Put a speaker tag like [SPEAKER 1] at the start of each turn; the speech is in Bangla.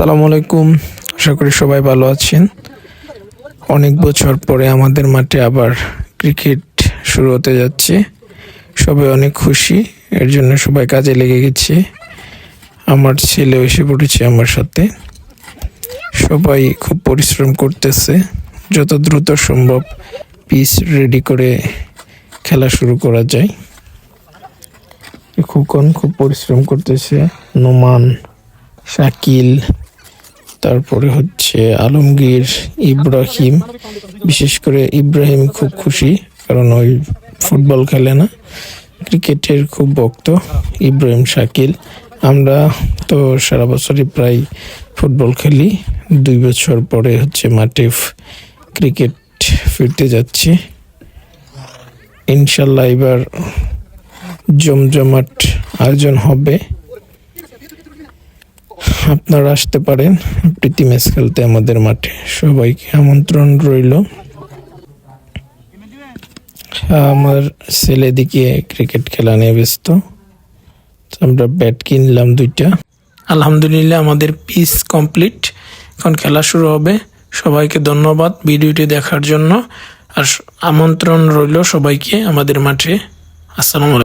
[SPEAKER 1] আসসালামু আলাইকুম। আশা করি সবাই ভালো আছেন। অনেক বছর পরে আমাদের মাঠে আবার ক্রিকেট শুরু হতে যাচ্ছে। সবাই অনেক খুশি, এর জন্য সবাই কাজে লেগে গেছে। আমার ছেলে এসে পড়েছে আমার সাথে। সবাই খুব পরিশ্রম করতেছে, যত দ্রুত সম্ভব পিচ রেডি করে খেলা শুরু করা যায়। খুকন খুব পরিশ্রম করতেছে, নোমান, শাকিল, তারপরে হচ্ছে আলমগীর, ইব্রাহিম। বিশেষ করে ইব্রাহিম খুব খুশি, কারণ ওই ফুটবল খেলে না, ক্রিকেটের খুব ভক্ত। ইব্রাহিম, শাকিল, আমরা তো সারা বছরই প্রায় ফুটবল খেলি। 2 বছর পরে হচ্ছে মাঠে ক্রিকেট ফিরতে যাচ্ছি। ইনশাল্লাহ এবার জমজমাট আয়োজন হবে। আপনারা আসতে পারেন প্রীতি ম্যাচ খেলতে আমাদের মাঠে। সবাইকে আমন্ত্রণ রইল। আমার ছেলে দিকে ক্রিকেট খেলা নিয়ে ব্যস্ত। আমরা ব্যাট কিনলাম 2টা। আলহামদুলিল্লাহ আমাদের পিচ কমপ্লিট, এখন খেলা শুরু হবে। সবাইকে ধন্যবাদ ভিডিওটি দেখার জন্য, আর আমন্ত্রণ রইল সবাইকে আমাদের মাঠে। আসসালামু আলাইকুম।